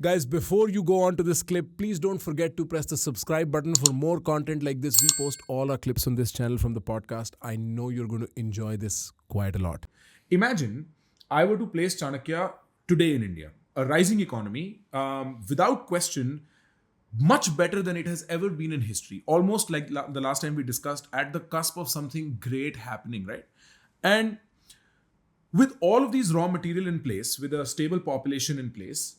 Guys, before you go on to this clip, please don't forget to press the subscribe button for more content like this. We post all our clips on this channel from the podcast. I know you're going to enjoy this quite a lot. Imagine I were to place Chanakya today in India, a rising economy, without question, much better than it has ever been in history. Almost like the last time we discussed, at the cusp of something great happening, right? And with all of these raw material in place, with a stable population in place,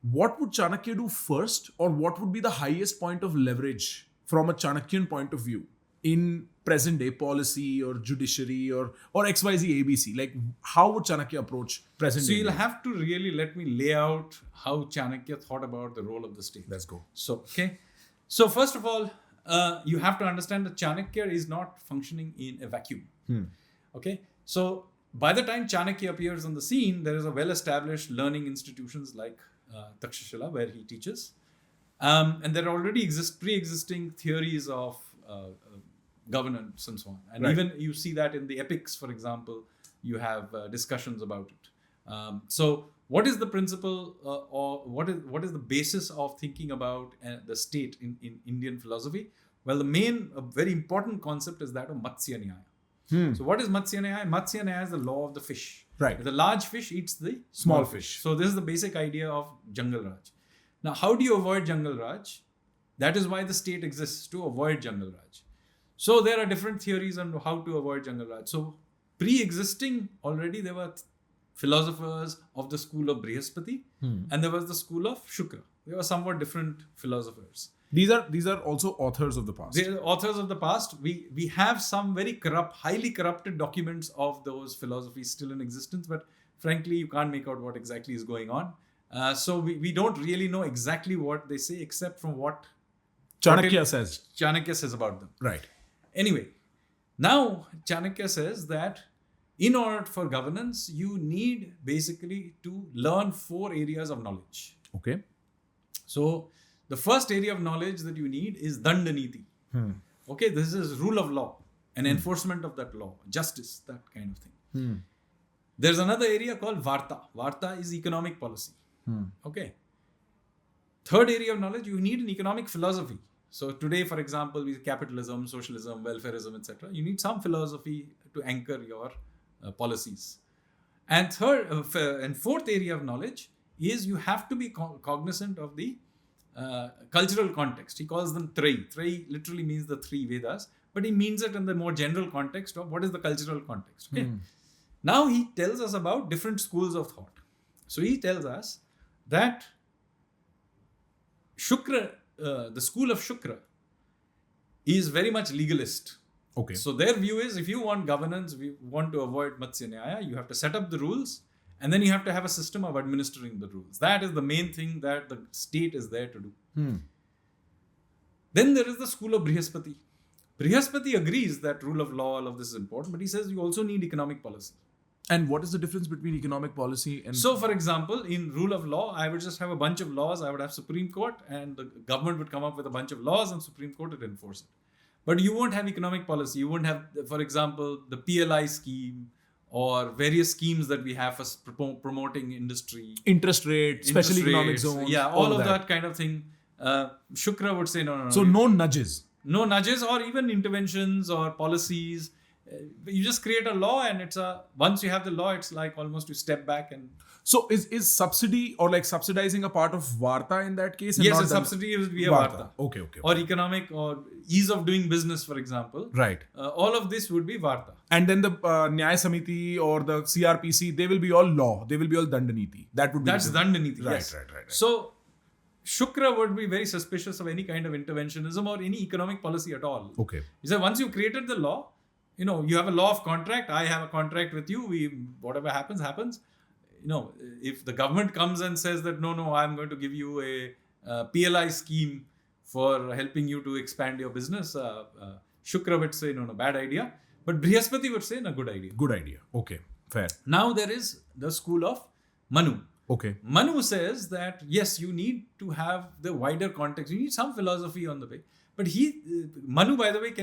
what would Chanakya do first, or what would be the highest point of leverage from a Chanakyan point of view in present day policy or judiciary or XYZ ABC? Like, how would Chanakya approach present day? So you'll have to really let me lay out how Chanakya thought about the role of the state. Let's go. So first of all, you have to understand that Chanakya is not functioning in a vacuum. Okay. So by the time Chanakya appears on the scene, there is a well-established learning institutions like Takshashila, where he teaches. And there already exist pre-existing theories of governance and so on. And even you see that in the epics, for example, you have discussions about it. So what is the principle or what is the basis of thinking about the state in Indian philosophy? Well, the main, very important concept is that of Matsya Nyaya. So what is Matsya Nyaya? Matsya Nyaya is the law of the fish. Right. The large fish eats the Small fish. So this is the basic idea of Jungle Raj. Now, how do you avoid Jungle Raj? That is why the state exists, to avoid Jungle Raj. So there are different theories on how to avoid Jungle Raj. So pre-existing already, there were philosophers of the school of Brihaspati and there was the school of Shukra. They were somewhat different philosophers. These are also authors of the past. They are authors of the past. We have some very corrupt, highly corrupted documents of those philosophies still in existence, but frankly, you can't make out what exactly is going on. So we don't really know exactly what they say, except from what Chanakya says. Chanakya says about them. Right. Anyway, now Chanakya says that in order for governance, you need basically to learn 4 areas of knowledge. Okay. So the first area of knowledge that you need is Dandaniti. Okay, this is rule of law and enforcement of that law, justice, that kind of thing. There's another area called Varta. Varta is economic policy. Okay. Third area of knowledge, you need an economic philosophy. So today, for example, with capitalism, socialism, welfarism, etc., you need some philosophy to anchor your policies. And fourth area of knowledge is you have to be cognizant of the cultural context. He calls them Trei. Trei literally means the 3 Vedas, but he means it in the more general context of what is the cultural context. Okay. Now he tells us about different schools of thought. So he tells us that Shukra, the school of Shukra, is very much legalist. Okay. So their view is, if you want governance, we want to avoid Matsya Nyaya, you have to set up the rules and then you have to have a system of administering the rules. That is the main thing that the state is there to do. Then there is the school of Brihaspati. Brihaspati agrees that rule of law, all of this is important, but he says you also need economic policy. And what is the difference between economic policy and... So, for example, in rule of law, I would just have a bunch of laws. I would have Supreme Court and the government would come up with a bunch of laws and Supreme Court would enforce it. But you won't have economic policy. You won't have, for example, the PLI scheme or various schemes that we have for promoting industry. Interest rate, special economic zones. Yeah, all of that kind of thing. Shukra would say no. So no nudges. No nudges or even interventions or policies. You just create a law and once you have the law, it's like almost you step back and... So is subsidy or like subsidizing a part of Varta in that case? And yes, not a subsidy is via Varta. Okay. Or economic or ease of doing business, for example. Right. All of this would be Varta. And then the Nyaya Samiti or the CRPC, they will be all law. They will be all Dandaniti. That's Dandaniti, right, yes. Right. So Shukra would be very suspicious of any kind of interventionism or any economic policy at all. Okay. He said, once you've created the law, you have a law of contract. I have a contract with you. Whatever happens. If the government comes and says that, no, I'm going to give you a PLI scheme for helping you to expand your business, Shukra would say, no, bad idea. But Brihaspati would say, no, good idea. Good idea. Okay, fair. Now there is the school of Manu. Okay. Manu says that, yes, you need to have the wider context. You need some philosophy on the way. But Manu, by the way,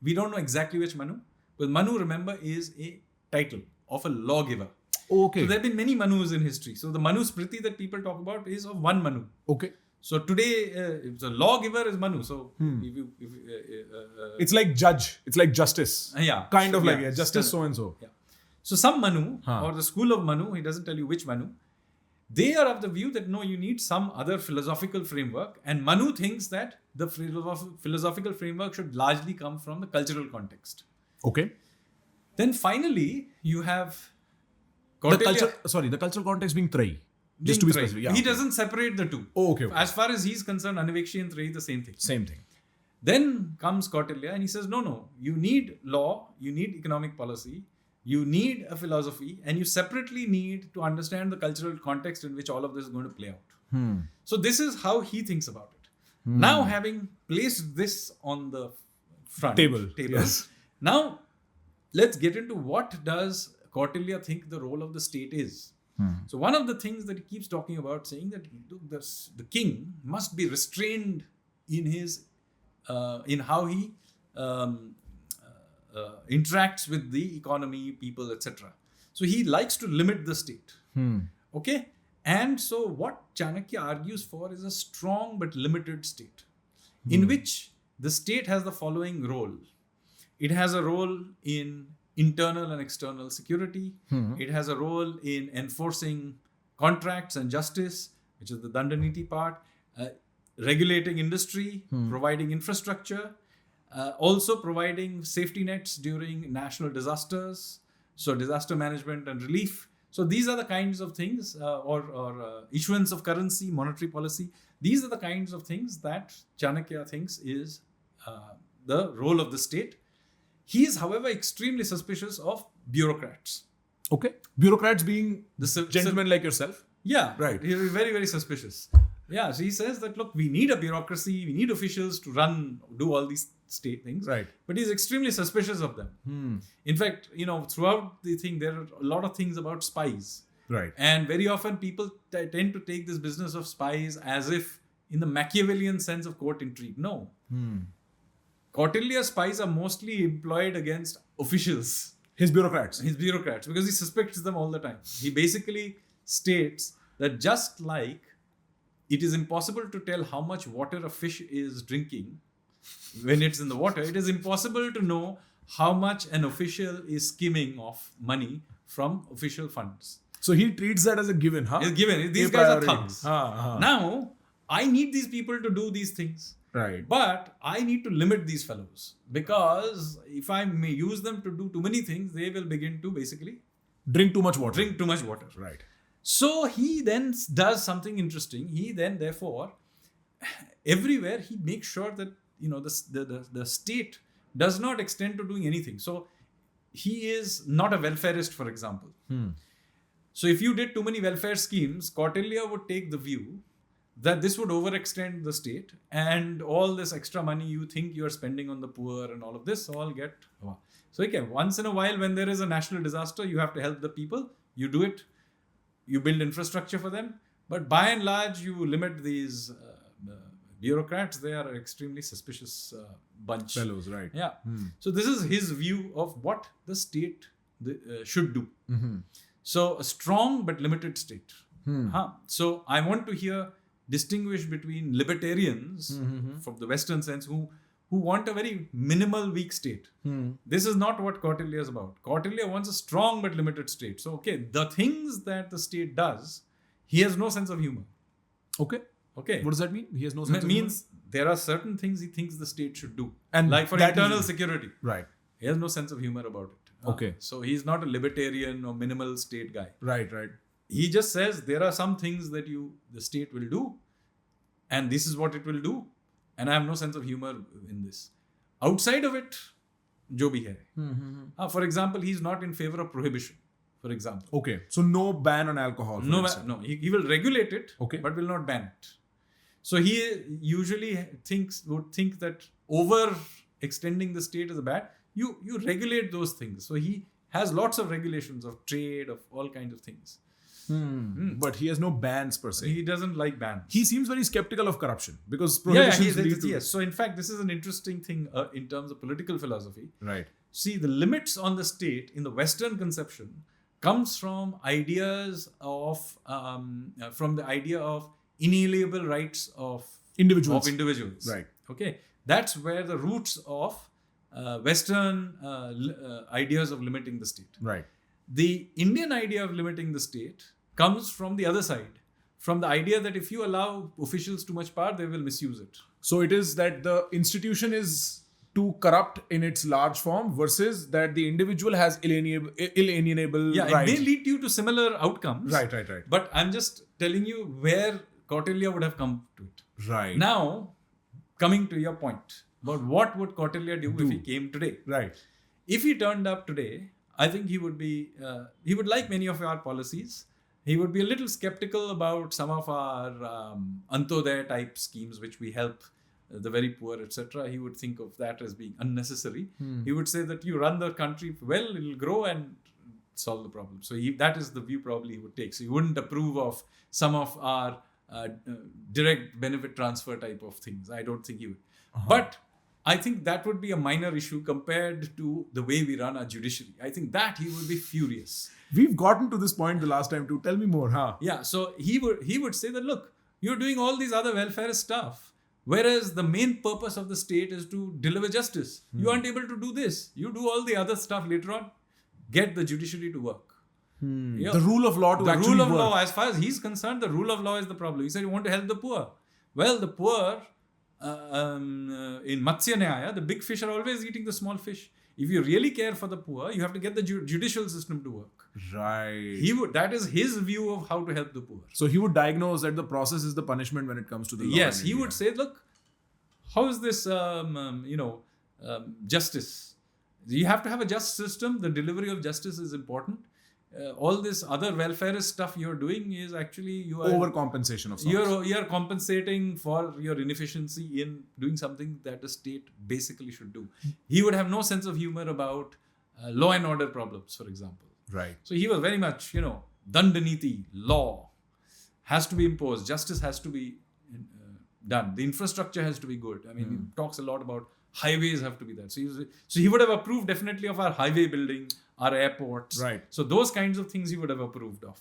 we don't know exactly which Manu. But Manu, remember, is a title of a lawgiver. Okay. So there have been many Manus in history. So the Manu Smriti that people talk about is of one Manu. Okay. So today, the lawgiver is Manu. So It's like judge. It's like justice. yeah, Kind of like yeah, justice so and so. Yeah. So some Manu or the school of Manu, he doesn't tell you which Manu, they are of the view that no, you need some other philosophical framework. And Manu thinks that the philosophical framework should largely come from the cultural context. Okay. Then finally, you have The cultural context being Trai. Just to be specific. Yeah, he okay. doesn't separate the two. Oh, okay. As far as he's concerned, Anivekshi and Trai, the same thing. Same thing. Then comes Kautilya and he says, no, you need law, you need economic policy, you need a philosophy, and you separately need to understand the cultural context in which all of this is going to play out. So this is how he thinks about it. Now, having placed this on the front Table. Yes. Now let's get into what does Kautilya think the role of the state is. So one of the things that he keeps talking about, saying that look, the king must be restrained in his in how he interacts with the economy, people, etc. So he likes to limit the state. Okay, and so what Chanakya argues for is a strong but limited state, in which the state has the following role. It has a role in internal and external security. It has a role in enforcing contracts and justice, which is the Dandaniti part, regulating industry, providing infrastructure, also providing safety nets during national disasters, so disaster management and relief. So these are the kinds of things, or issuance of currency, monetary policy. These are the kinds of things that Chanakya thinks is the role of the state. He is, however, extremely suspicious of bureaucrats. Okay. Bureaucrats being The gentlemen like yourself. Yeah, Right. He is very, very suspicious. Yeah, so he says that, look, we need a bureaucracy, we need officials to do all these state things. Right. But he's extremely suspicious of them. In fact, throughout the thing, there are a lot of things about spies. Right. And very often people tend to take this business of spies as if in the Machiavellian sense of court intrigue. No. Kautilya's spies are mostly employed against officials. His bureaucrats. His bureaucrats, because he suspects them all the time. He basically states that just like it is impossible to tell how much water a fish is drinking when it's in the water, it is impossible to know how much an official is skimming off money from official funds. So he treats that as a given, huh? It's given. These A guys are priority. thugs. Now, I need these people to do these things. right. But I need to limit these fellows, because if I may use them to do too many things, they will begin to basically Drink too much water. drink too much water. Right. So he then does something interesting. He then, therefore, everywhere he makes sure that the state does not extend to doing anything. So he is not a welfareist, for example. So if you did too many welfare schemes, Kautilya would take the view that this would overextend the state, and all this extra money you think you are spending on the poor and all of this all get. So again, once in a while when there is a national disaster, you have to help the people. You do it. You build infrastructure for them. But by and large, you limit these bureaucrats. They are an extremely suspicious bunch. Fellows, right. Yeah. So this is his view of what the state should do. So a strong but limited state. So I want to distinguish between libertarians from the Western sense who want a very minimal weak state. This is not what Kautilya is about. Kautilya wants a strong but limited state. So the things that the state does, he has no sense of humor. Okay. Okay. What does that mean? He has no sense It of means there are certain things he thinks the state should do. And like for that internal is- security. Right. He has no sense of humor about it. Okay. So he's not a libertarian or minimal state guy. Right. Right. He just says there are some things that the state will do, and this is what it will do, and I have no sense of humor in this. Outside of it, jo bhi hai. For example, he's not in favor of prohibition. For example, Okay. So no ban on alcohol. for instance. he will regulate it, Okay. but will not ban it. So he usually would think that over extending the state is bad. You regulate those things. So he has lots of regulations of trade, of all kinds of things. But he has no bans per se. He doesn't like bans. He seems very skeptical of corruption because Yeah, prohibitions lead to... yes. So in fact, this is an interesting thing in terms of political philosophy. Right. See, the limits on the state in the Western conception comes from ideas of from the idea of inalienable rights of individuals. Right. Okay, that's where the roots of Western ideas of limiting the state. Right. The Indian idea of limiting the state comes from the other side, from the idea that if you allow officials too much power, they will misuse it. So it is that the institution is too corrupt in its large form versus that the individual has inalienable Yeah, rights. it may lead you to similar outcomes. Right. But I'm just telling you where Kautilya would have come to it. Right. Now, coming to your point about what would Kautilya do if he came today. Right. If he turned up today, I think he would be, he would like many of our policies. He would be a little skeptical about some of our Antodaya type schemes, which we help the very poor, etc. He would think of that as being unnecessary. He would say that you run the country well, it'll grow and solve the problem. So that is the view probably he would take. So he wouldn't approve of some of our direct benefit transfer type of things. I don't think he would. But I think that would be a minor issue compared to the way we run our judiciary. I think that he would be furious. We've gotten to this point the last time too. Tell me more, huh? Yeah, so he would say that, look, you're doing all these other welfare stuff, whereas the main purpose of the state is to deliver justice. You aren't able to do this. You do all the other stuff later on. Get the judiciary to work. Yeah. The rule of law to actually The rule of work. law, as far as he's concerned, the rule of law is the problem. He said you want to help the poor. Well, the poor in Matsya Nyaya, the big fish are always eating the small fish. If you really care for the poor, you have to get the judicial system to work. Right. That is his view of how to help the poor. So he would diagnose that the process is the punishment when it comes to the law. Yes, in he India. would say, look, how is this, justice? You have to have a just system. The delivery of justice is important. All this other welfare stuff you're doing is actually you are overcompensation of sorts. you're compensating for your inefficiency in doing something that the state basically should do. He would have no sense of humor about law and order problems, for example. Right. So he was very much, dandaniti, law has to be imposed, justice has to be done, the infrastructure has to be good. I mean, he talks a lot about highways have to be there. So he would have approved definitely of our highway building, our airports. Right. So those kinds of things he would have approved of.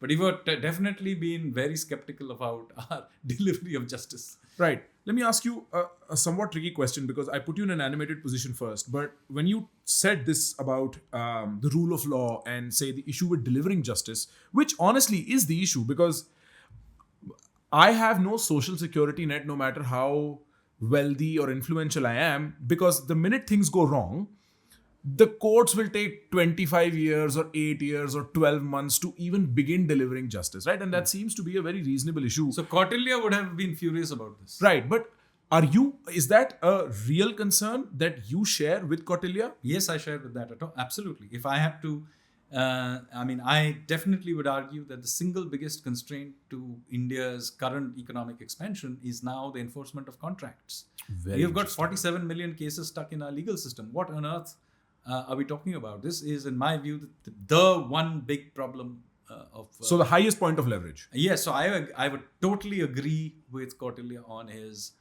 But he would definitely been very skeptical about our delivery of justice. Right. Let me ask you a somewhat tricky question because I put you in an animated position first. But when you said this about the rule of law and say the issue with delivering justice, which honestly is the issue because I have no social security net no matter how wealthy or influential I am, because the minute things go wrong, the courts will take 25 years or 8 years or 12 months to even begin delivering justice, right? And that seems to be a very reasonable issue. So Kautilya would have been furious about this. Right, but is that a real concern that you share with Kautilya? Yes, I share with that at all. Absolutely. If I had to, I definitely would argue that the single biggest constraint to India's current economic expansion is now the enforcement of contracts. We have got 47 million cases stuck in our legal system. What on earth are we talking about? This is, in my view, the one big problem of... so the highest point of leverage. Yes, so I would totally agree with Kautilya on his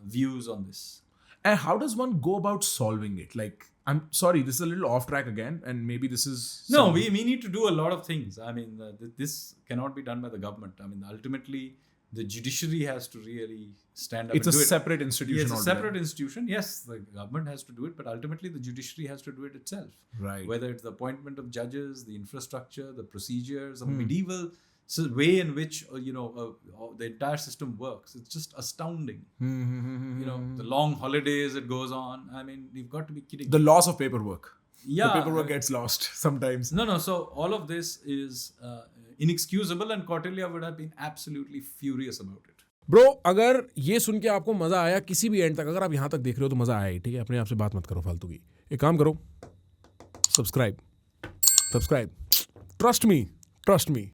views on this. And how does one go about solving it? Like, I'm sorry, this is a little off track again, and maybe this is... No, we need to do a lot of things. I mean, this cannot be done by the government. I mean, ultimately, the judiciary has to really stand up It's and a do it. separate institution. It's a altogether. separate institution. Yes, the government has to do it, but ultimately the judiciary has to do it itself. Right. Whether it's the appointment of judges, the infrastructure, the procedures, a medieval way in which the entire system works. It's just astounding. The long holidays it goes on. I mean, you've got to be kidding. The loss of paperwork. Yeah, The paperwork gets lost sometimes. No. So all of this is inexcusable, and Kautilya would have been absolutely furious about it. Bro, अगर ये सुन के आपको मजा आया किसी भी and तक, अगर आप यहाँ तक देख रहे हो तो मजा आया ही, ठीक है? अपने आप से बात मत करो फालतू की. एक काम करो, सब्सक्राइब. Trust me.